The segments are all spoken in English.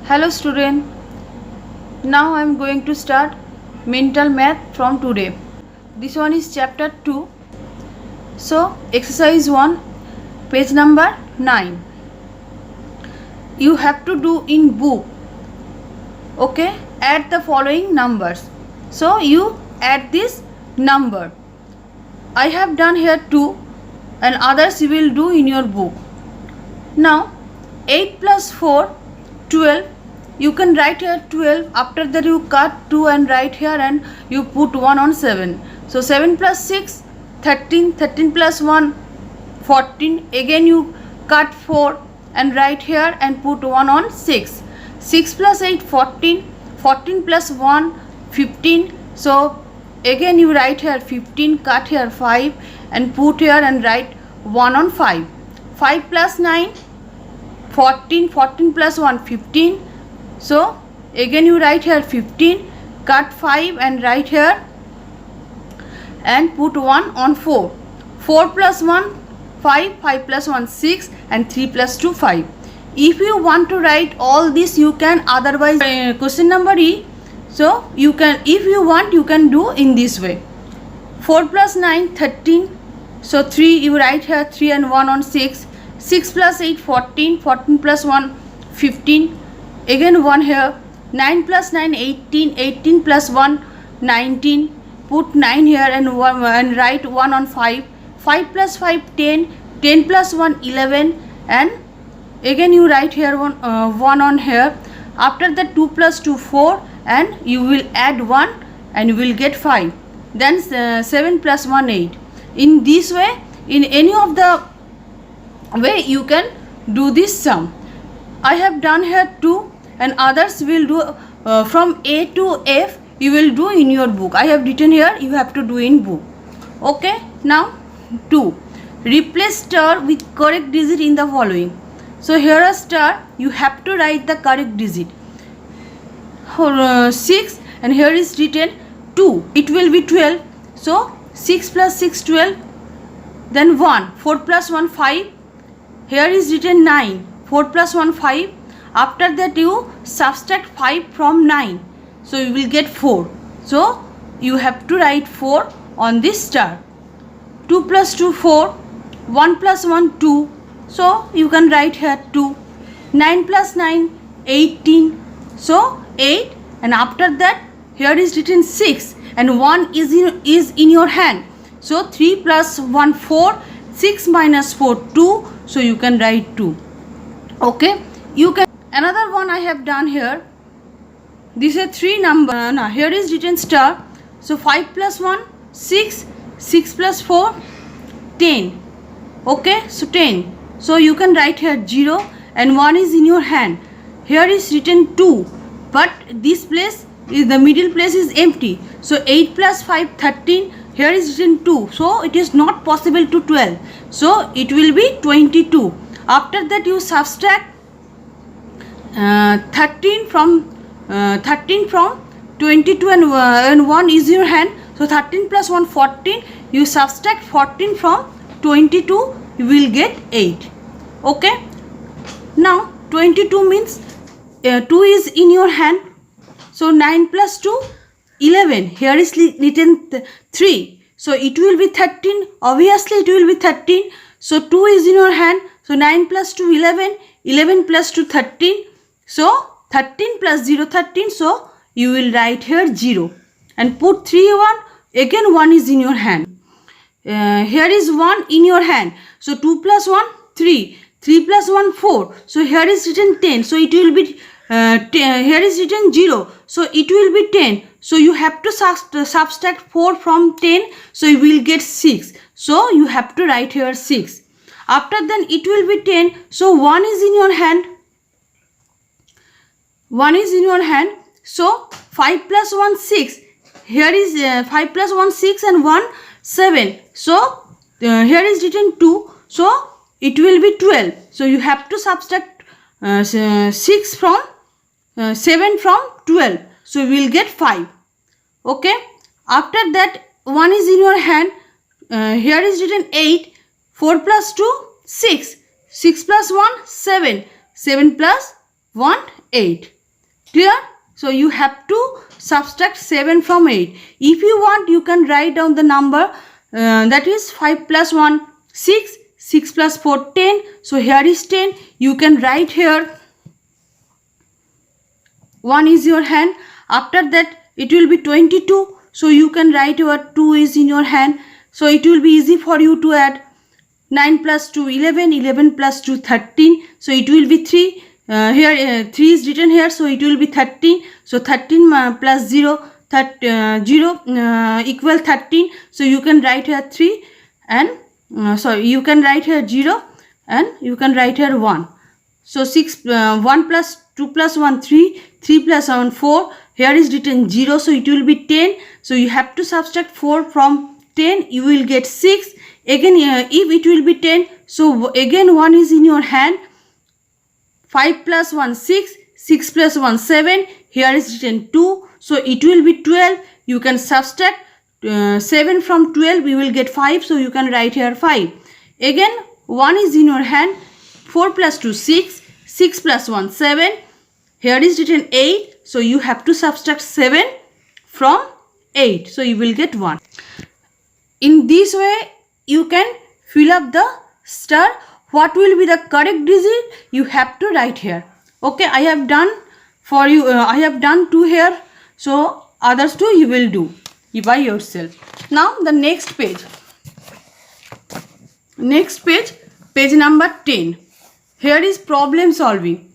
Hello student, now I am going to start mental math from today. This one is chapter 2. So exercise 1, page number 9. You have to do in book. Okay, add the following numbers. So you add this number. I have done here 2 and others you will do in your book. Now 8 plus 4, 12. You can write here 12. After that you cut 2 and write here and you put 1 on 7. So 7 plus 6, 13. 13 plus 1, 14. Again you cut 4 and write here and put 1 on 6. 6 plus 8, 14. 14 plus 1, 15. So again you write here 15, cut here 5 and put here and write 1 on 5. 5 plus 9, 14. 14 plus 1, 15. So again you write here 15, cut 5 and write here and put 1 on 4. 4 plus 1, 5. 5 plus 1, 6 and 3 plus 2, 5. If you want to write all this you can, otherwise question number E. So you can, if you want you can do in this way. 4 plus 9, 13. So 3 you write here 3 and 1 on 6. 6 plus 8, 14. 14 plus 1, 15. Again 1 here. 9 plus 9, 18. 18 plus 1, 19. Put 9 here and write 1 on 5. 5 plus 5, 10. 10 plus 1, 11. And again you write here 1 on here. After that 2 plus 2, 4. And you will add 1 and you will get 5. Then 7 plus 1, 8. In this way, in any of the way you can do this sum. I have done here 2 and others will do from A to F. You will do in your book. I have written here, you have to do in book. Okay, now 2. Replace star with correct digit in the following. So here a star, you have to write the correct digit. 6 and here is written 2. It will be 12. So 6 plus 6, 12. Then 1. 4 plus 1, 5. Here is written 9. 4 plus 1, 5. After that you subtract 5 from 9. So you will get 4. So you have to write 4 on this star. 2 plus 2, 4. 1 plus 1, 2. So you can write here 2. 9 plus 9, 18. So 8. And after that here is written 6. And 1 is in your hand. So 3 plus 1, 4. 6 minus 4, 2. So you can write 2. Okay. You can. Another one I have done here. This is 3 number. Now here is written star. So 5 plus 1, 6. 6 plus 4, 10. Okay. So 10. So you can write here 0 and 1 is in your hand. Here is written 2. But this place is, the middle place is empty. So 8 plus 5, 13. Here is written 2. So it is not possible to 12. So it will be 22. After that you subtract 13 from 22 and 1 is your hand. So 13 plus 1, 14. You subtract 14 from 22. You will get 8. Okay. Now 22 means 2 is in your hand. So 9 plus 2, 11. Here is written 3. So it will be 13. Obviously it will be 13. So 2 is in your hand. So 9 plus 2, 11. 11 plus 2, 13. So 13 plus 0, 13. So you will write here 0. And put 3, 1. Again 1 is in your hand. Here is 1 in your hand. So 2 plus 1, 3. 3 plus 1, 4. So here is written 10. So it will be 10. Here is written 0. So it will be 10. So you have to subtract 4 from 10. So you will get 6. So you have to write here 6. After then it will be 10. So 1 is in your hand. 1 is in your hand. So 5 plus 1, 6. Here is 5 plus 1, 6 and 1, 7. So here is written 2. So it will be 12. So you have to subtract 6 from 7 from 12. So you will get 5. Okay. After that 1 is in your hand. Here is written 8. 4 plus 2, 6. 6 plus 1, 7. 7 plus 1, 8. Clear? So you have to subtract 7 from 8. If you want, you can write down the number that is 5 plus 1 6, 6 plus 4 10. So here is 10. You can write here 1 is your hand. After that it will be 22. So you can write your 2 is in your hand. So it will be easy for you to add 9 plus 2 11, 11 plus 2 13. So it will be 3. Here 3 is written here, so it will be 13. So 13 plus 0 equal 13. So you can write here 3 and you can write here 0 and you can write here 1. So 1 plus 2 plus 1 3, 3 plus 1 4. Here is written 0, so it will be 10. So you have to subtract 4 from 10. You will get 6. Again if it will be 10, so again 1 is in your hand. 5 plus 1 6, 6 plus 1 7. Here is written 2, so it will be 12. You can subtract 7 from 12. We will get 5, so you can write here 5. Again 1 is in your hand. 4 plus 2 6, 6 plus 1 7. Here is written 8, so you have to subtract 7 from 8, so you will get 1. In this way you can fill up the star. What will be the correct digit? You have to write here. Okay, I have done for you. I have done 2 here, so others 2 you will do by yourself. Now the next page. Next page, page number 10. Here is problem solving.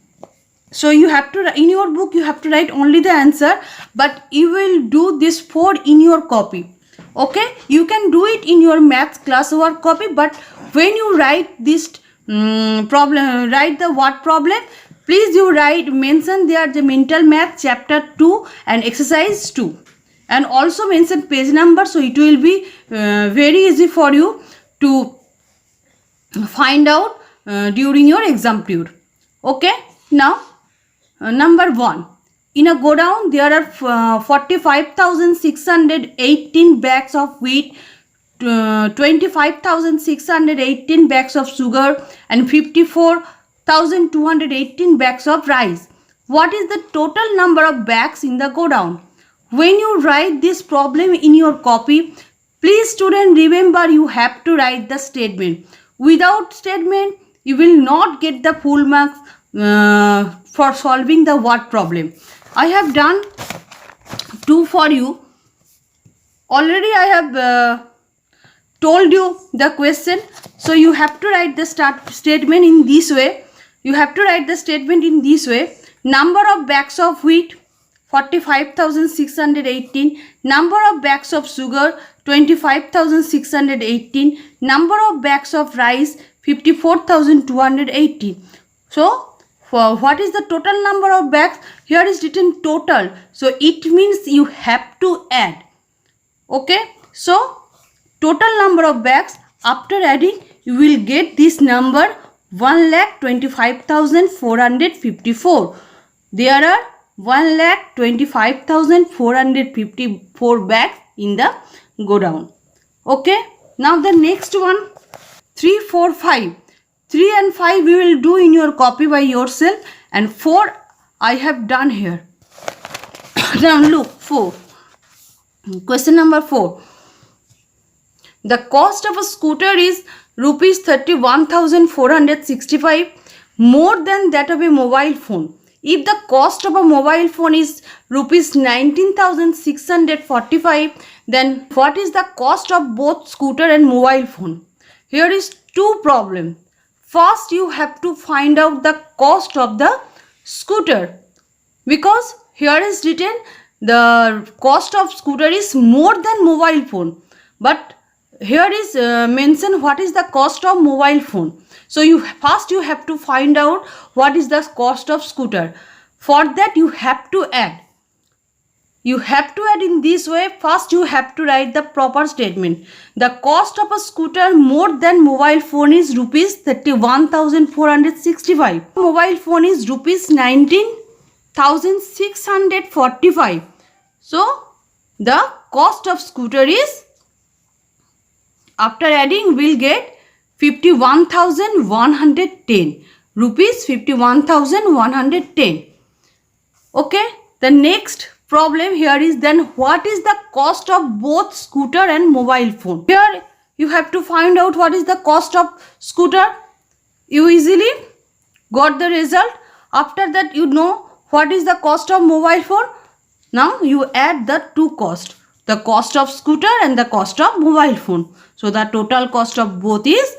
So you have to, in your book you have to write only the answer, but you will do this 4 in your copy. Okay, you can do it in your math class work copy, but when you write this problem, write the what problem, please you mention there the mental math chapter 2 and exercise 2, and also mention page number, so it will be very easy for you to find out during your exam period. Okay, now number 1. In a godown, there are 45,618 bags of wheat, 25,618 bags of sugar, and 54,218 bags of rice. What is the total number of bags in the godown? When you write this problem in your copy, please student remember you have to write the statement. Without statement, you will not get the full marks for solving the word problem. I have done 2 for you. Already I have told you the question. So you have to write the statement in this way. You have to write the statement in this way. Number of bags of wheat 45,618. Number of bags of sugar 25,618. Number of bags of rice 54,218. So what is the total number of bags? Here is written total, so it means you have to add. Okay, so total number of bags, after adding you will get this number 1,25,454. There are 1,25,454 bags in the godown. Okay, now the next one, 3 4 5. 3 and 5 you will do in your copy by yourself, and 4 I have done here. Now look, 4. Question number 4. The cost of a scooter is rupees 31,465, more than that of a mobile phone. If the cost of a mobile phone is rupees 19,645, then what is the cost of both scooter and mobile phone? Here is 2 problems. First, you have to find out the cost of the scooter, because here is written the cost of scooter is more than mobile phone, but here is mentioned what is the cost of mobile phone. So first you have to find out what is the cost of scooter. For that you have to add. You have to add in this way. First you have to write the proper statement. The cost of a scooter more than mobile phone is rupees 31,465. Mobile phone is rupees 19,645. So the cost of scooter is, after adding we'll get 51,110 rupees, 51,110. Okay, the next problem here is then what is the cost of both scooter and mobile phone. Here you have to find out what is the cost of scooter. You easily got the result. After that you know what is the cost of mobile phone. Now you add the two cost, the cost of scooter and the cost of mobile phone. So the total cost of both is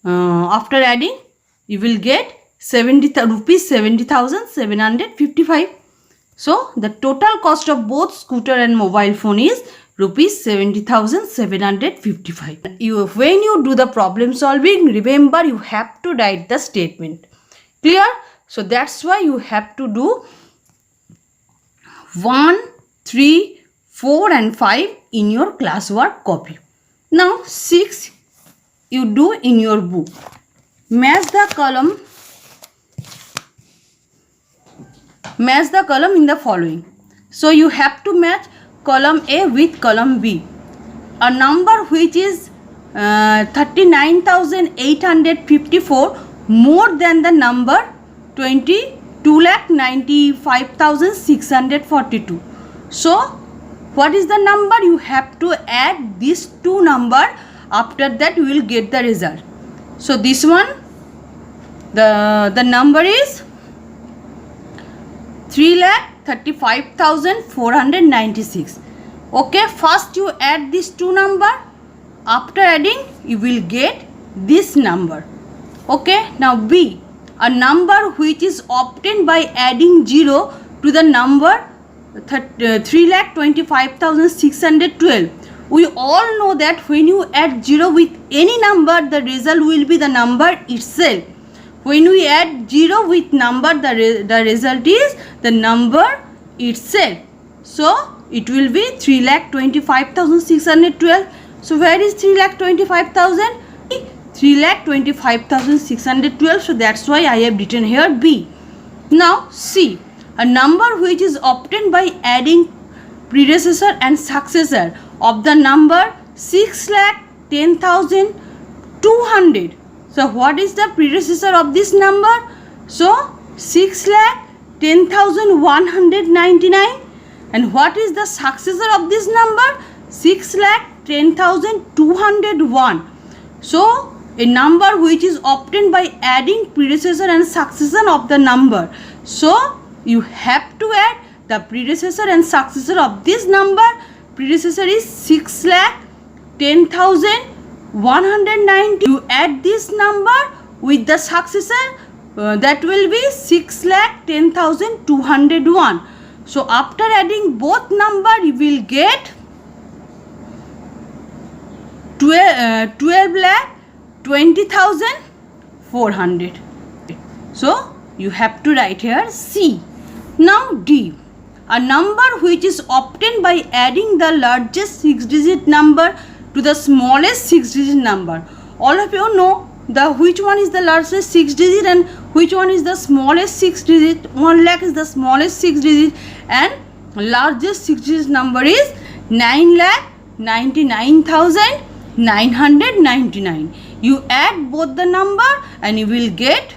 after adding you will get rupees 70,755. So the total cost of both scooter and mobile phone is rupees 70,755. When you do the problem solving, remember you have to write the statement. Clear? So that's why you have to do 1, 3, 4 and 5 in your classwork copy. Now 6 you do in your book. Match the column in the following. So you have to match column A with column B. A number which is 39,854 more than the number 22,95,642. So what is the number? You have to add these two number. After that you will get the result. So this one, the number is 3,35,496. Okay, first you add these two number. After adding you will get this number. Okay, now B, a number which is obtained by adding 0 to the number 3,25,612. We all know that when you add 0 with any number, the result will be the number itself. When we add 0 with number, the result is the number itself. So it will be 3,25,612. So where is 3,25,000? 3,25,612. So that's why I have written here B. Now C, a number which is obtained by adding predecessor and successor of the number 6,10,200. So what is the predecessor of this number? So 6,10,199. And what is the successor of this number? 6,10,201. So a number which is obtained by adding predecessor and successor of the number. So you have to add the predecessor and successor of this number. Predecessor is 6,10,190. You add this number with the successor, that will be 6,10,201. So after adding both number you will get 12,20,400. So you have to write here C. Now D, a number which is obtained by adding the largest 6-digit number to the smallest 6-digit number. All of you know which one is the largest 6-digit and which one is the smallest 6-digit. 1 lakh is the smallest 6-digit and largest 6-digit number is 9,99,999. You add both the number and you will get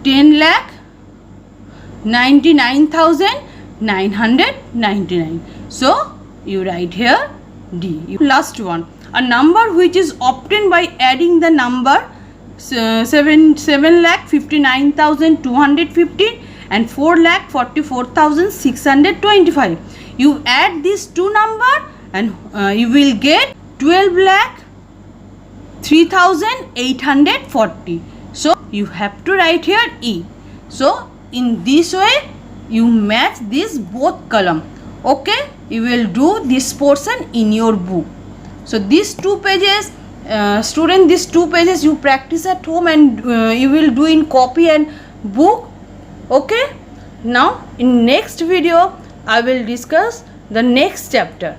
10,99,999. So you write here D. Last one, a number which is obtained by adding the number 7,59,215 and 4,44,625. You add these two number and you will get 12,03,840. So you have to write here E. So in this way you match this both column. Okay, you will do this portion in your book. So these 2 pages, student, these 2 pages you practice at home and you will do in copy and book. Okay, now in next video I will discuss the next chapter.